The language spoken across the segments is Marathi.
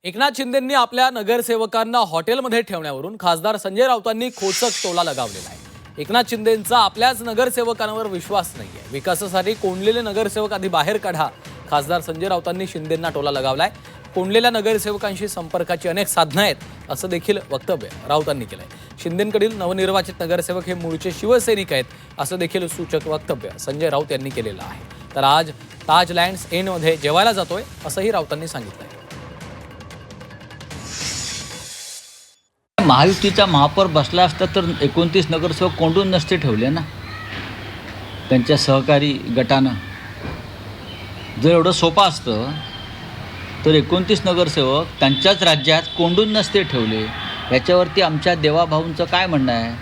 एकनाथ शिंदेंनी आपल्या नगरसेवकांना हॉटेलमध्ये ठेवण्यावरून खासदार संजय राऊतांनी खोचक टोला लगावलेला आहे। एकनाथ शिंदेंचा आपल्याच नगरसेवकांवर विश्वास नाहीये। विकासासाठी कोंडलेले नगरसेवक आधी बाहेर काढा, खासदार संजय राऊतांनी शिंदेंना टोला लगावलाय। कोंडलेल्या नगरसेवकांशी संपर्काची अनेक साधनं आहेत असं देखील वक्तव्य राऊतांनी केलंय। शिंदेंकडील नवनिर्वाचित नगरसेवक हे मूळचे शिवसैनिक आहेत असं देखील सूचक वक्तव्य संजय राऊत यांनी केलेलं आहे। तर आज ताज लँड्स एंडमध्ये जेवायला जातोय असंही राऊतांनी सांगितलंय। महायुतीचा महापौर बसला असता तर 29 नगरसेवक कोंडून नसते ठेवले ना त्यांच्या सहकारी गटानं। जर एवढं सोपं असतं तर 29 नगरसेवक त्यांच्याच राज्यात कोंडून नसते ठेवले। याच्यावरती आमच्या देवाभाऊंचं काय म्हणणं आहे?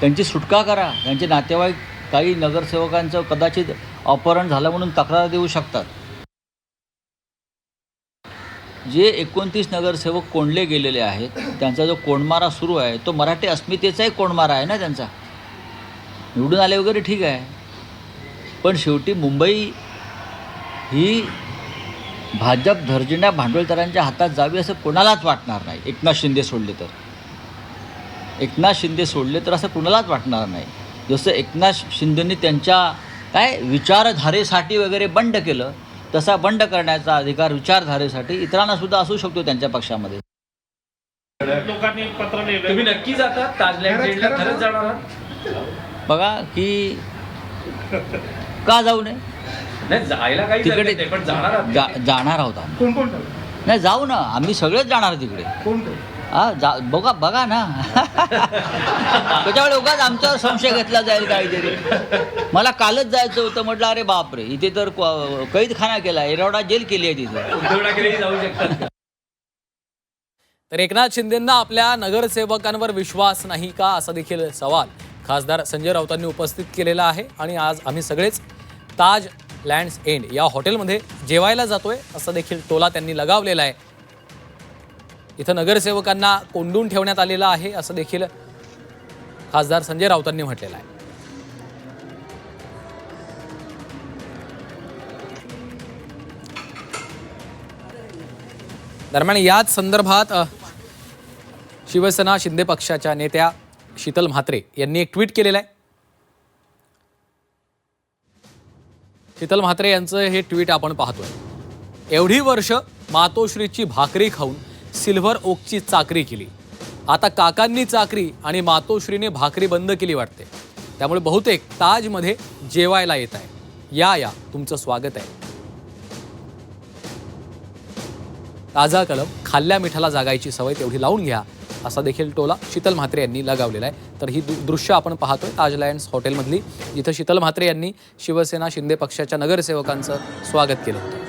त्यांची सुटका करा। त्यांचे नातेवाईक काही नगरसेवकांचं कदाचित अपहरण झालं म्हणून तक्रार देऊ शकतात। जे 29 नगरसेवक कोंडले गेलेले आहेत त्यांचा जो कोंडमारा सुरू आहे तो मराठी अस्मितेचाही कोंडमारा आहे ना त्यांचा। निवडून आले वगैरे ठीक आहे, पण शेवटी मुंबई ही भाजप धर्जिण्या भांडवलदारांच्या हातात जावी असं कोणालाच वाटणार नाही। एकनाथ शिंदे सोडले तर असं कोणालाच वाटणार नाही। जसं एकनाथ शिंदेंनी त्यांच्या विचारधारेसाठी वगैरे बंड केलं तसा बंड करण्याचा अधिकार विचारधारेसाठी इतरांना सुद्धा असू शकतो त्यांच्या पक्षामध्ये। लोकांनी पत्र लिहिलं, तुम्ही नक्की जाता ताजलँड खरंच जाणार आहात? बघा की का जाऊ नये, नाही जायला काही तिकडे नाही, पण जाणार आहात? जाणार आहोत आम्ही। कोण कोण नाही जाऊ ना, आम्ही सगळेच जाणार तिकडे। कोण कोण बघा ना त्याच्यामुळे उगाच आमच्यावर संशय घेतला जाईल काहीतरी। मला कालच जायचं होतं, म्हटलं अरे बापरे इथे तर कैदखाना केला, एरवडा जेल केली आहे तिथे। उद्धव ठाकरेही जाऊ शकतात। तर एकनाथ शिंदेंना आपल्या नगरसेवकांवर विश्वास नाही का असा देखील सवाल खासदार संजय राऊतांनी उपस्थित केलेला आहे। आणि आज आम्ही सगळेच ताज लँड्स एंड या हॉटेलमध्ये जेवायला जातोय असं देखील टोला त्यांनी लगावलेला आहे। इथं नगरसेवकांना कोंडून ठेवण्यात आलेलं आहे असं देखील खासदार संजय राऊतांनी म्हटलेलं आहे। दरम्यान याच संदर्भात शिवसेना शिंदे पक्षाच्या नेत्या शीतल म्हात्रे यांनी एक ट्विट केलेलं आहे। शीतल म्हात्रे यांचं हे ट्विट आपण पाहतोय। एवढी वर्ष मातोश्रीची भाकरी खाऊन सिल्व्हर ओकची चाकरी केली, आता काकांनी चाकरी आणि मातोश्रीने भाकरी बंद केली वाटते, त्यामुळे बहुतेक ताजमध्ये जेवायला येत आहे। या तुमचं स्वागत आहे। ताजा कलम खाल्ल्या मिठाला जागायची सवय तेवढी लावून घ्या असा देखील टोला शीतल म्हात्रे यांनी लगावलेला आहे। तर ही दृश्य आपण पाहतोय ताज लँड्स हॉटेलमधली, जिथं शीतल म्हात्रे यांनी शिवसेना शिंदे पक्षाच्या नगरसेवकांचं स्वागत केलं होतं।